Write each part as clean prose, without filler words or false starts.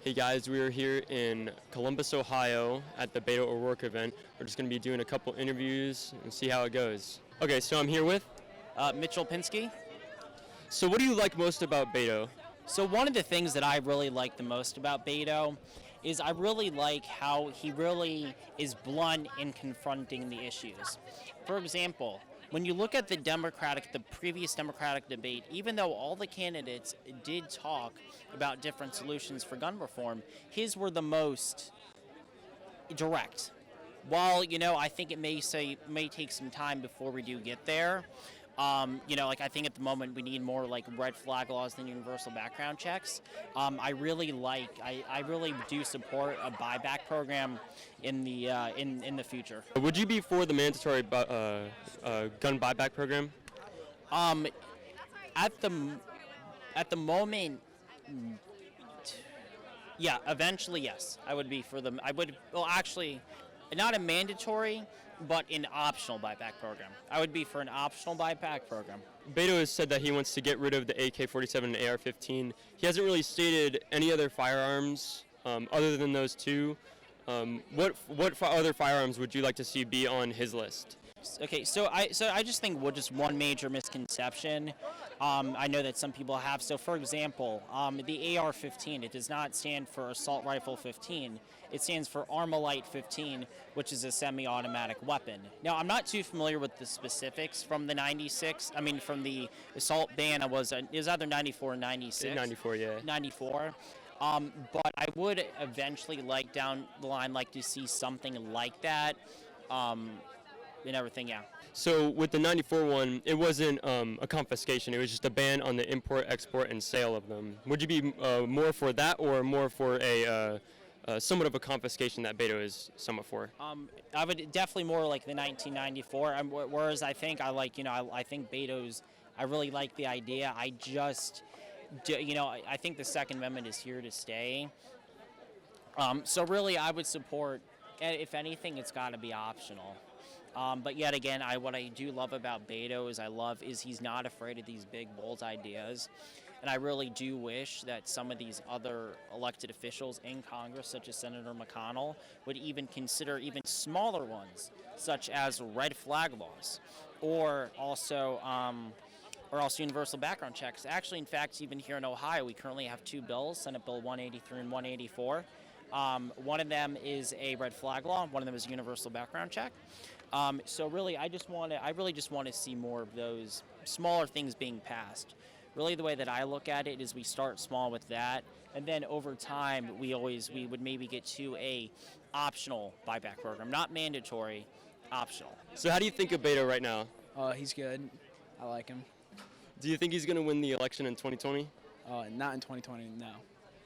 Hey guys, we are here in Columbus, Ohio at the Beto O'Rourke event. We're just going to be doing a couple interviews and see how it goes. Okay, so I'm here with Mitchell Pinsky. So what do you like most about Beto? So one of the things that I really like the most about Beto is I really like how he really is blunt in confronting the issues. For example, when you look at the previous Democratic debate, even though all the candidates did talk about different solutions for gun reform, his were the most direct. While, I think it may take some time before we do get there. I think at the moment we need more like red flag laws than universal background checks. I really do support a buyback program in the future. Would you be for the mandatory gun buyback program? At the moment, yeah, eventually yes, I would be for them. Actually, not a mandatory, but an optional buyback program. I would be for an optional buyback program. Beto has said that he wants to get rid of the AK-47 and AR-15. He hasn't really stated any other firearms other than those two. What other firearms would you like to see be on his list? Okay, so I just think just one major misconception. I know that some people have. So, for example, the AR-15, it does not stand for Assault Rifle 15. It stands for Armalite 15, which is a semi-automatic weapon. Now, I'm not too familiar with the specifics from the from the assault ban. It was either 94 or 96. 94, yeah. 94. But I would eventually, down the line, like to see something like that. And everything, yeah. So with the 94 one, it wasn't a confiscation. It was just a ban on the import, export, and sale of them. Would you be more for that or more for a somewhat of a confiscation that Beto is somewhat for? I would definitely more like the 1994. Whereas I think I think Beto's. I really like the idea. I just, I think the Second Amendment is here to stay. So really, I would support. If anything, it's got to be optional. But yet again, what I do love about Beto is he's not afraid of these big, bold ideas. And I really do wish that some of these other elected officials in Congress, such as Senator McConnell, would even consider even smaller ones, such as red flag laws, or also universal background checks. Actually, in fact, even here in Ohio, we currently have two bills, Senate Bill 183 and 184. One of them is a red flag law. One of them is a universal background check. So really, I really just want to see more of those smaller things being passed. Really, the way that I look at it is we start small with that, and then over time, we would maybe get to a optional buyback program, not mandatory, optional. So how do you think of Beto right now? He's good. I like him. Do you think he's going to win the election in 2020? Not in 2020, no.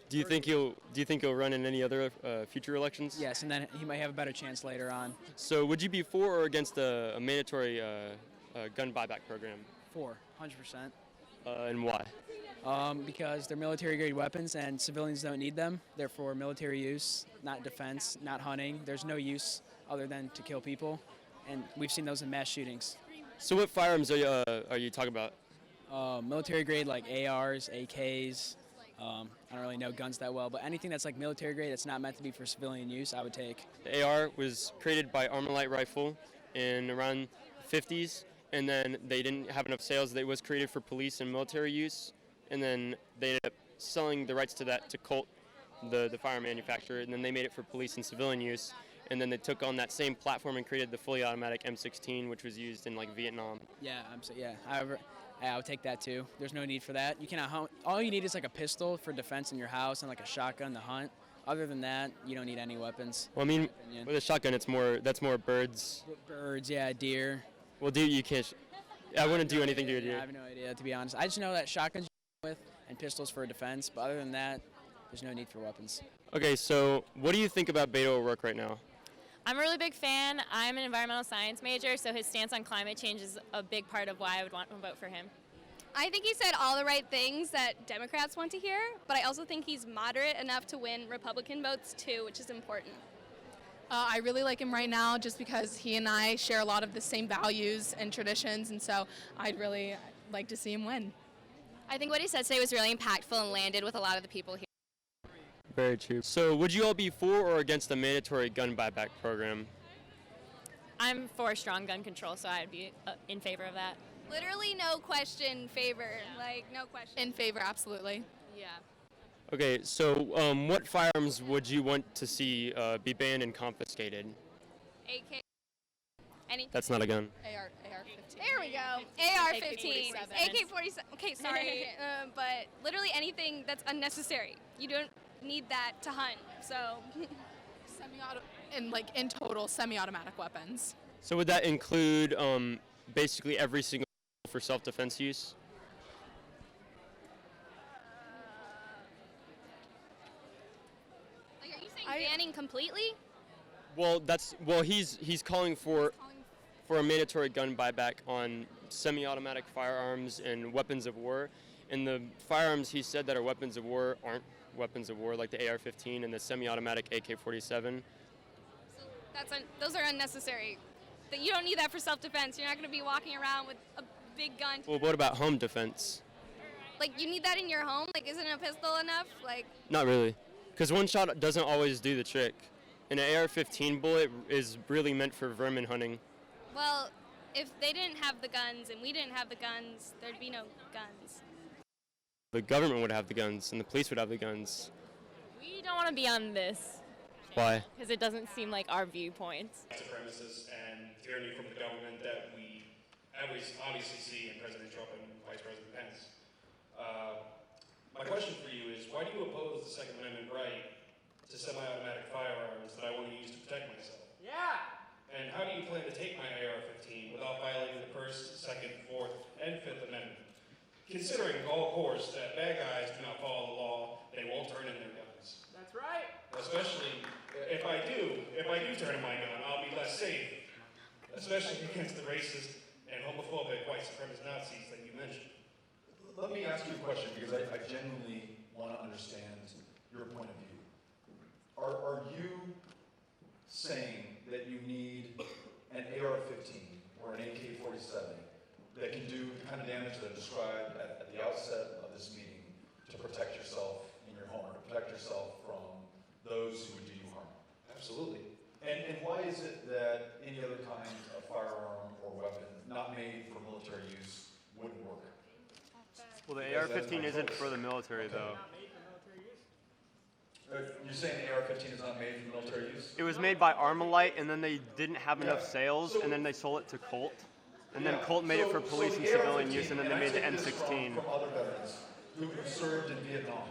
Do you think he'll run in any other future elections? Yes, and then he might have a better chance later on. So would you be for or against a mandatory gun buyback program? For, 100%. And why? Because they're military-grade weapons and civilians don't need them. They're for military use, not defense, not hunting. There's no use other than to kill people, and we've seen those in mass shootings. So what firearms are you talking about? Military-grade like ARs, AKs. I don't really know guns that well, but anything that's like military grade that's not meant to be for civilian use, I would take. The AR was created by Armalite Rifle in around the 50s, and then they didn't have enough sales. It was created for police and military use, and then they ended up selling the rights to that to Colt, the firearm manufacturer, and then they made it for police and civilian use, and then they took on that same platform and created the fully automatic M16, which was used in like Vietnam. Yeah, However, I would take that too. There's no need for that. You cannot hunt. All you need is like a pistol for defense in your house and like a shotgun to hunt. Other than that, you don't need any weapons. Well, I mean, with a shotgun, that's more birds. Birds, yeah, deer. Well, deer, you can't. I wouldn't do anything to a deer. I have no idea, to be honest. I just know that shotguns with and pistols for defense, but other than that, there's no need for weapons. Okay, so what do you think about Beto O'Rourke right now? I'm a really big fan. I'm an environmental science major, so his stance on climate change is a big part of why I would want to vote for him. I think he said all the right things that Democrats want to hear, but I also think he's moderate enough to win Republican votes too, which is important. I really like him right now just because he and I share a lot of the same values and traditions, and so I'd really like to see him win. I think what he said today was really impactful and landed with a lot of the people here. very true. So would you all be for or against the mandatory gun buyback program? I'm for strong gun control, so I'd be in favor of that. Literally no question favor. Like, no question. In favor, absolutely. Yeah. Okay, so what firearms would you want to see be banned and confiscated? AK. Anything. That's not a gun. AR-15. There we go. AR-15. AK-47. AK-47. Okay, sorry. But literally anything that's unnecessary. You don't need that to hunt. So, Semi-auto, and like in total, semi-automatic weapons. So would that include basically every single for self-defense use? like, are you saying banning completely? Well, he's calling for a mandatory gun buyback on semi-automatic firearms and weapons of war. And the firearms he said that are weapons of war aren't weapons of war, like the AR-15 and the semi-automatic AK-47. So those are unnecessary. That you don't need that for self-defense. You're not going to be walking around with a big gun. Well, what about home defense? Like, you need that in your home? Like, isn't a pistol enough? Like, Not really, because one shot doesn't always do the trick. An AR-15 bullet is really meant for vermin hunting. well, if they didn't have the guns and we didn't have the guns, there'd be no guns. The government would have the guns, and the police would have the guns. We don't want to be on this Why? because it doesn't seem like our viewpoints. Supremacists and tyranny from the government that we obviously see in President Trump and Vice President Pence. My question for you is, why do you oppose the Second Amendment right to semi-automatic firearms that I want to use to protect myself? Yeah! And how do you plan to take my AR-15 without violating the First, Second, Fourth, and Fifth Amendment? Considering, of course, that bad guys do not follow the law, they won't turn in their guns. That's right. Especially if I do turn in my gun, I'll be less safe. Especially against the racist and homophobic white supremacist Nazis that you mentioned. Let me ask you a question because I genuinely want to understand your point of view. Are you saying that you need an AR-15 or an AK-47 that can do the kind of damage that I described at the outset of this meeting to protect yourself in your home or to protect yourself from those who would do you harm? Absolutely. And why is it that any other kind of firearm or weapon not made for military use wouldn't work? Well, the AR-15 isn't for the military, though. You're saying the AR-15 is not made for military use? It was made by Armalite, and then they didn't have enough sales, and then they sold it to Colt. And then Colt made it for police and civilian use, and then they made the M16. From other veterans who served in Vietnam,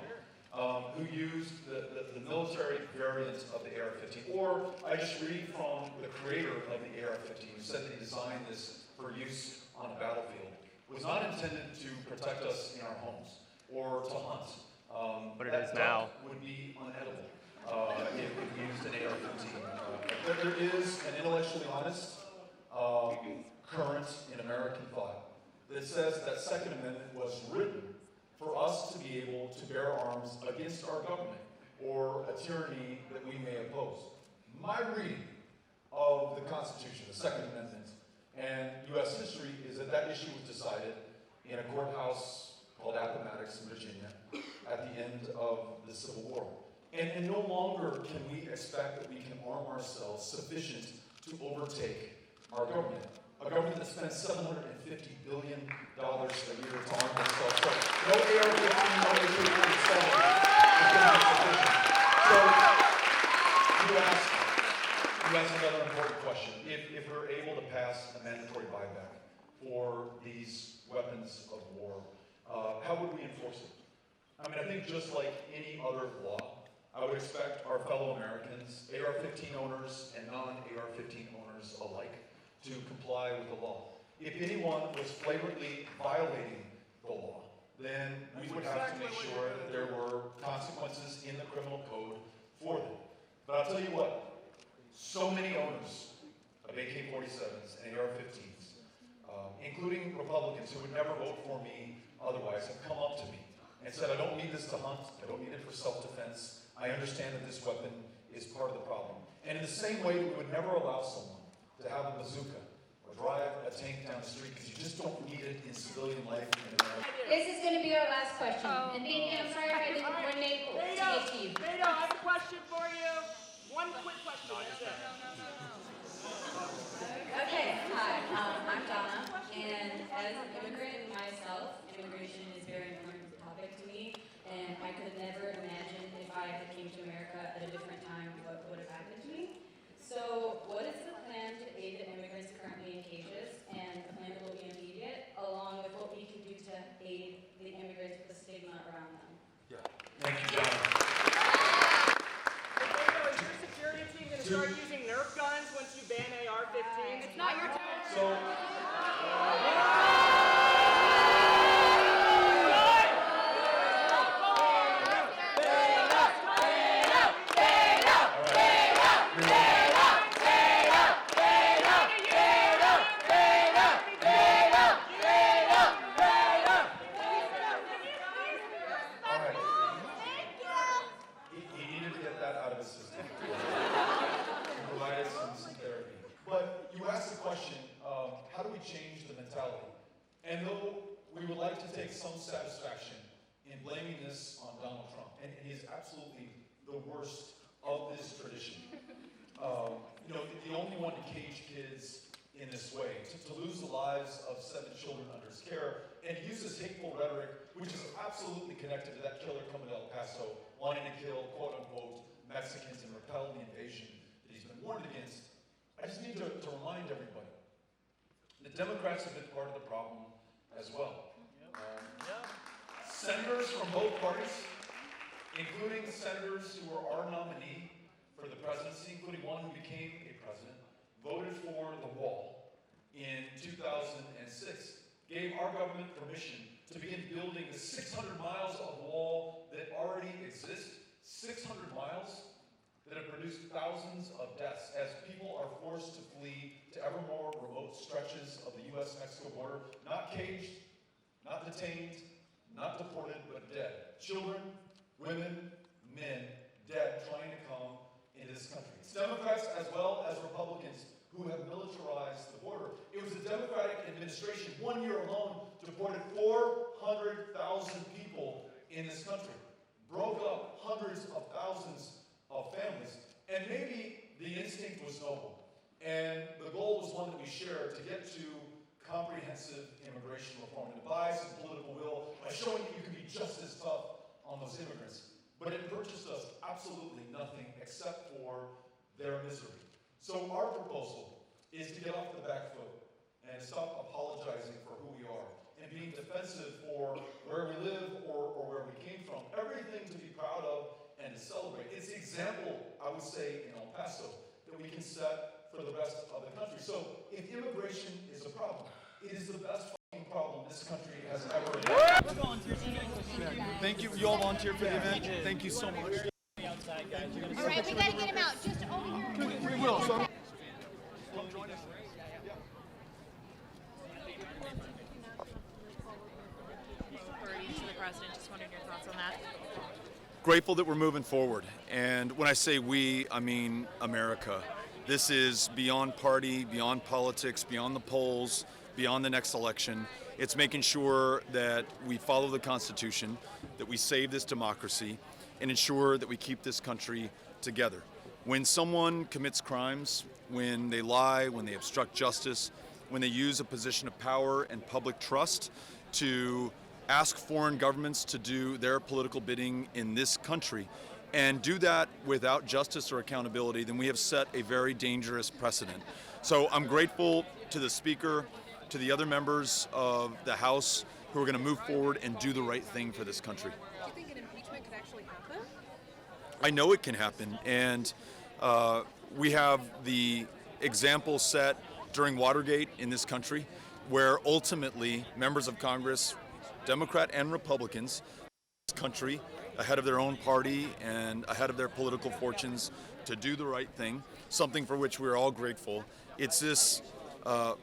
who used the military variant of the AR-15. Or I just read from the creator of the AR-15, who said that he designed this for use on a battlefield. It was not intended to protect us in our homes or to hunt. But it is now. Would be unedible if we used an AR-15. There is an intellectually honest current in American thought that says that Second Amendment was written for us to be able to bear arms against our government or a tyranny that we may oppose. My reading of the Constitution, the Second Amendment, and U.S. history is that that issue was decided in a courthouse called Appomattox in Virginia at the end of the Civil War. And no longer can we expect that we can arm ourselves sufficient to overtake our government. A government that spends $750 billion a year to arm themselves. So no AR-15, no AK-47 is going to be sufficient. So you asked another important question. If we're able to pass a mandatory buyback for these weapons of war, how would we enforce it? I mean, I think just like any other law, I would expect our fellow Americans, AR-15 owners and non-AR-15 owners alike, to comply with the law. If anyone was flagrantly violating the law, then we would have to make sure that there were consequences in the criminal code for them. But I'll tell you what, so many owners of AK-47s and AR-15s, including Republicans who would never vote for me otherwise, have come up to me and said, I don't need this to hunt, I don't need it for self-defense, I understand that this weapon is part of the problem. And in the same way, we would never allow someone to have a bazooka, or or drive a tank down the street because you just don't need it in civilian life in America. This is going to be our last question. And thank you. I'm sorry if I didn't coordinate to get to you. Beto, I have a question for you. One quick question. Okay, hi, I'm Donna, and as an immigrant myself, immigration is a very important topic to me, and I could never imagine if I came to America at a different time what would have happened to me. So what is the plan to aid the immigrants currently in cages, and a plan that will be immediate, along with what we can do to aid the immigrants with the stigma around them? Yeah. Thank you, Donna. Beto, is your security team going to start using Nerf guns once you ban AR-15? It's not your turn. So, he needed to get that out of his system. He provided some therapy. But you asked the question, how do we change the mentality? And though we would like to take some satisfaction in blaming this on Donald Trump, and he's absolutely the worst of this tradition. The only one to cage kids in this way, to lose the lives of 7 children under his care, and use this hateful rhetoric, which is absolutely connected to that killer coming to El Paso, wanting to kill, quote unquote, Mexicans and repel the invasion that he's been warned against. I just need to remind everybody, the Democrats have been part of the problem as well. Senators from both parties, including senators who were our nominee for the presidency, including one who became a president, voted for the wall in 2006, gave our government permission to begin building the 600 miles of wall that already exists, 600 miles that have produced thousands of deaths as people are forced to flee to ever more remote stretches of the U.S.-Mexico border, not caged, not detained, not deported, but dead. Children, women, men, dead trying to come into this country. It's Democrats as well as Republicans who have militarized the border. It was the Democratic administration, 1 year alone, deported 400,000 people in this country, broke up hundreds of thousands of families, and maybe the instinct was noble, and the goal was one that we shared, to get to comprehensive immigration reform, and to buy some political will by showing that you can be just as tough on those immigrants. But it purchased us absolutely nothing except for their misery. So our proposal is to get off the back foot and stop apologizing for who we are and being defensive for where we live or where we came from. Everything to be proud of and to celebrate. It's the example, I would say, in El Paso that we can set for the rest of the country. So if immigration is a problem, it is the best fucking problem this country has ever had. Thank you. You all volunteered for the event. Thank you so much. All right, we got to get him out. Just over here. We will. So To the president, just wondering your thoughts on that. grateful that we're moving forward. And when I say we, I mean America. This is beyond party, beyond politics, beyond the polls, beyond the next election. It's making sure that we follow the Constitution, that we save this democracy, and ensure that we keep this country together. When someone commits crimes, when they lie, when they obstruct justice, when they use a position of power and public trust to ask foreign governments to do their political bidding in this country, and do that without justice or accountability, then we have set a very dangerous precedent. So I'm grateful to the Speaker, to the other members of the House who are going to move forward and do the right thing for this country. Do you think an impeachment could actually happen? I know it can happen, and we have the example set during Watergate in this country, where ultimately members of Congress, Democrat and Republicans, this country, ahead of their own party and ahead of their political fortunes, to do the right thing, something for which we're all grateful. It's this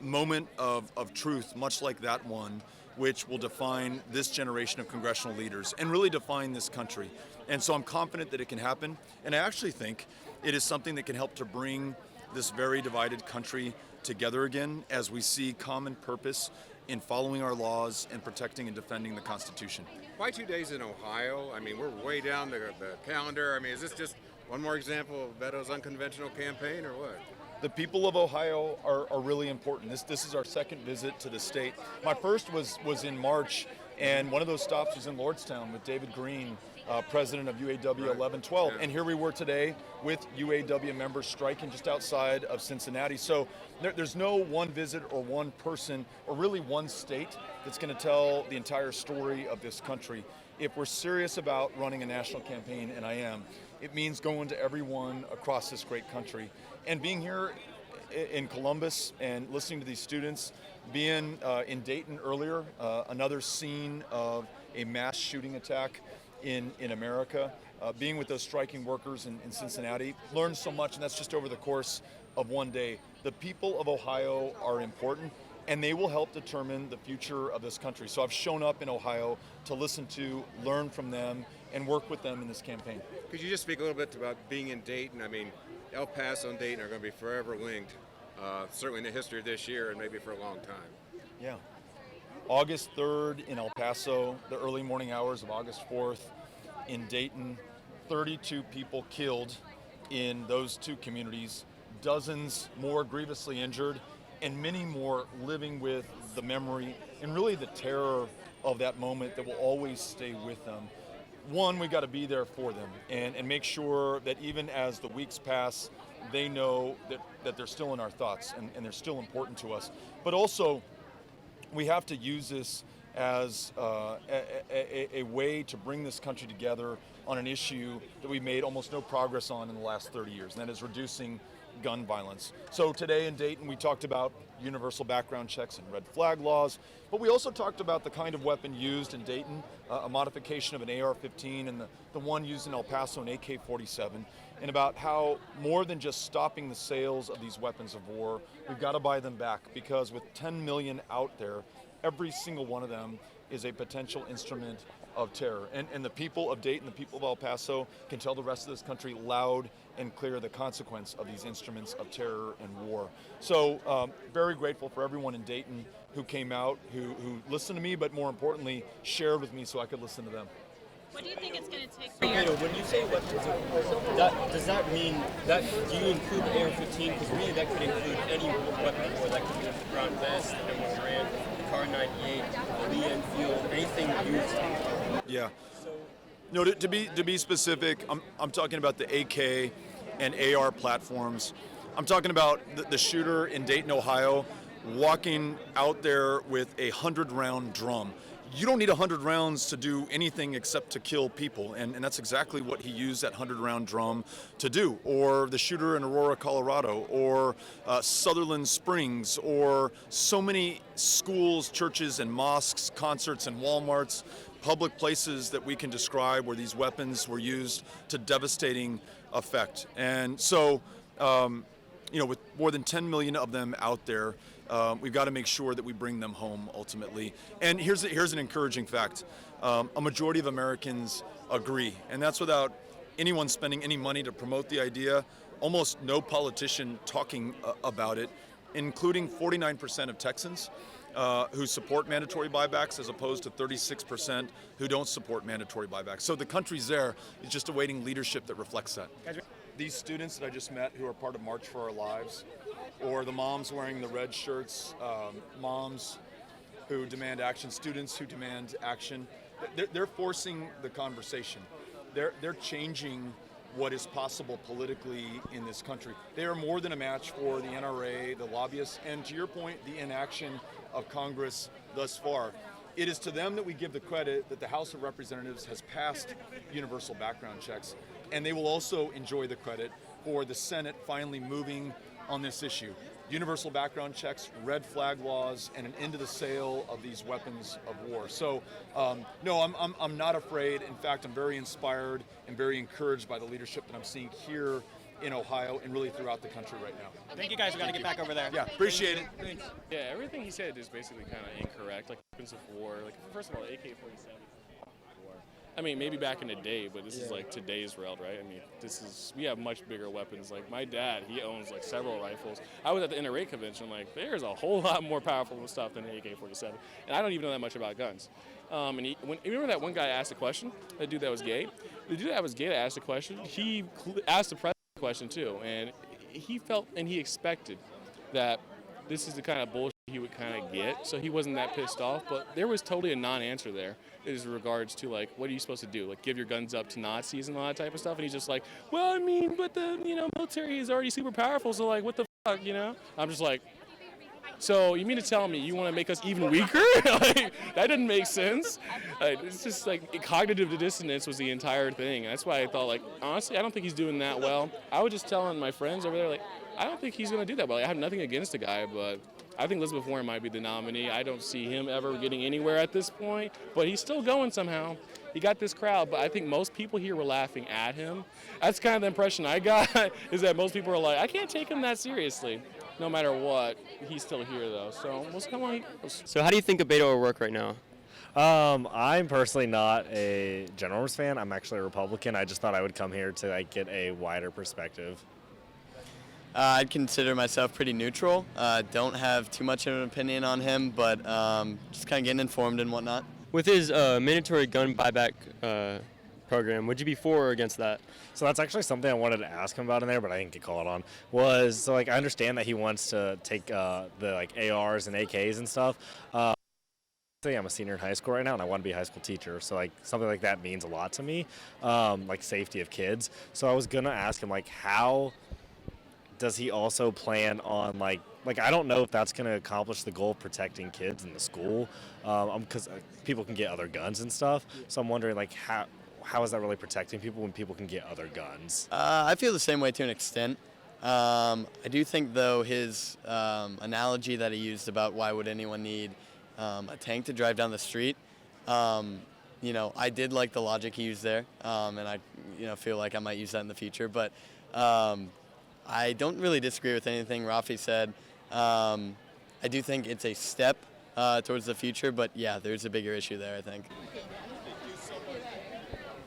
moment of truth, much like that one, which will define this generation of congressional leaders and really define this country. And so I'm confident that it can happen, and I actually think it is something that can help to bring this very divided country together again as we see common purpose in following our laws and protecting and defending the Constitution. Why 2 days in Ohio? I mean, we're way down the calendar. I mean, is this just one more example of Beto's unconventional campaign or what? The people of Ohio are really important. This is our second visit to the state. My first was in March, and one of those stops was in Lordstown with David Green, president of UAW 1112. And here we were today with UAW members striking just outside of Cincinnati. So there's no one visit or one person or really one state that's going to tell the entire story of this country. If we're serious about running a national campaign, and I am, it means going to everyone across this great country. And being here in Columbus and listening to these students, being in Dayton earlier, another scene of a mass shooting attack in America, being with those striking workers in Cincinnati, learned so much, and that's just over the course of one day. The people of Ohio are important, and they will help determine the future of this country. So I've shown up in Ohio to listen to, learn from them, and work with them in this campaign. Could you just speak a little bit about being in Dayton? I mean, El Paso and Dayton are going to be forever linked, certainly in the history of this year and maybe for a long time. Yeah. August 3rd in El Paso, the early morning hours of August 4th in Dayton, 32 people killed in those two communities, dozens more grievously injured, and many more living with the memory and really the terror of that moment that will always stay with them. One, we got to be there for them and make sure that even as the weeks pass, they know that they're still in our thoughts and they're still important to us. But also, we have to use this as a way to bring this country together on an issue that we made almost no progress on in the last 30 years, and that is reducing gun violence. So today in Dayton, we talked about universal background checks and red flag laws, but we also talked about the kind of weapon used in Dayton, a modification of an AR-15 and the one used in El Paso, an AK-47, and about how more than just stopping the sales of these weapons of war, we've got to buy them back, because with 10 million out there, every single one of them is a potential instrument of terror. And the people of Dayton, the people of El Paso can tell the rest of this country loud and clear the consequence of these instruments of terror and war. So very grateful for everyone in Dayton who came out, who listened to me, but more importantly, shared with me so I could listen to them. What do you think it's going to take for you? When you say weapons of war, does that mean that do you include the AR-15? Because really that could include any weapon of war. That could be the Brown Vest, the Garand, the Kar-98, Lee Enfield, anything used. Yeah. No, to be specific, I'm talking about the AK and AR platforms. I'm talking about the shooter in Dayton, Ohio, walking out there with a 100-round drum. You don't need 100 rounds to do anything except to kill people, and that's exactly what he used that 100-round drum to do. Or the shooter in Aurora, Colorado, or Sutherland Springs, or so many schools, churches, and mosques, concerts, and Walmarts, public places that we can describe where these weapons were used to devastating effect. And so, with more than 10 million of them out there, we've got to make sure that we bring them home ultimately. And here's an encouraging fact. A majority of Americans agree, and that's without anyone spending any money to promote the idea, almost no politician talking about it, including 49% of Texans who support mandatory buybacks as opposed to 36% who don't support mandatory buybacks. So the country's there, it's just awaiting leadership that reflects that. These students that I just met who are part of March for Our Lives, or the moms wearing the red shirts, moms who demand action, students who demand action, they're forcing the conversation. They're changing what is possible politically in this country. They are more than a match for the NRA, the lobbyists, and to your point, the inaction of Congress thus far. It is to them that we give the credit that the House of Representatives has passed universal background checks, and they will also enjoy the credit for the Senate finally moving on this issue. Universal background checks, red flag laws, and an end to the sale of these weapons of war. So, no, I'm not afraid. In fact, I'm very inspired and very encouraged by the leadership that I'm seeing here in Ohio and really throughout the country right now. Thank you guys. We got to get back over there. Yeah, appreciate it. Thanks. Yeah, everything he said is basically kind of incorrect. Like weapons of war. Like first of all, AK-47 war. I mean, maybe back in the day, but this is like today's world, right? I mean, we have much bigger weapons. Like my dad, he owns like several rifles. I was at the NRA convention, like there's a whole lot more powerful stuff than an AK-47, and I don't even know that much about guns. And you remember that one guy asked a question, that dude that was gay? The dude that was gay that asked a question, he asked the president a question too, and he felt and he expected that this is the kind of bullshit he would kind of get, so he wasn't that pissed off, but there was totally a non-answer there in regards to, like, what are you supposed to do? Like, give your guns up to Nazis and all that type of stuff, and he's just like, well, I mean, but the, military is already super powerful, so, like, what the fuck, I'm just like, so you mean to tell me you want to make us even weaker? Like, that didn't make sense. It's just, like, cognitive dissonance was the entire thing, and that's why I thought, like, honestly, I don't think he's doing that well. I was just telling my friends over there, like, I don't think he's going to do that well. I have nothing against the guy, but I think Elizabeth Warren might be the nominee. I don't see him ever getting anywhere at this point, but he's still going somehow. He got this crowd, but I think most people here were laughing at him. That's kind of the impression I got, is that most people are like, I can't take him that seriously. No matter what, he's still here, though. So we'll see how long he goes. So how do you think of Beto O'Rourke right now? I'm personally not a General Motors fan. I'm actually a Republican. I just thought I would come here to get a wider perspective. I'd consider myself pretty neutral. Don't have too much of an opinion on him, but just kind of getting informed and whatnot. With his mandatory gun buyback program, would you be for or against that? So that's actually something I wanted to ask him about in there, but I didn't get called on. I understand that he wants to take the ARs and AKs and stuff. I'm a senior in high school right now, and I want to be a high school teacher. So something like that means a lot to me, like safety of kids. So I was gonna ask him how does he also plan on I don't know if that's going to accomplish the goal of protecting kids in the school, because people can get other guns and stuff. So I'm wondering how is that really protecting people when people can get other guns? I feel the same way to an extent. I do think though his analogy that he used about why would anyone need a tank to drive down the street, I did like the logic he used there, and I feel like I might use that in the future, but I don't really disagree with anything Rafi said. I do think it's a step towards the future, but yeah, there's a bigger issue there, I think.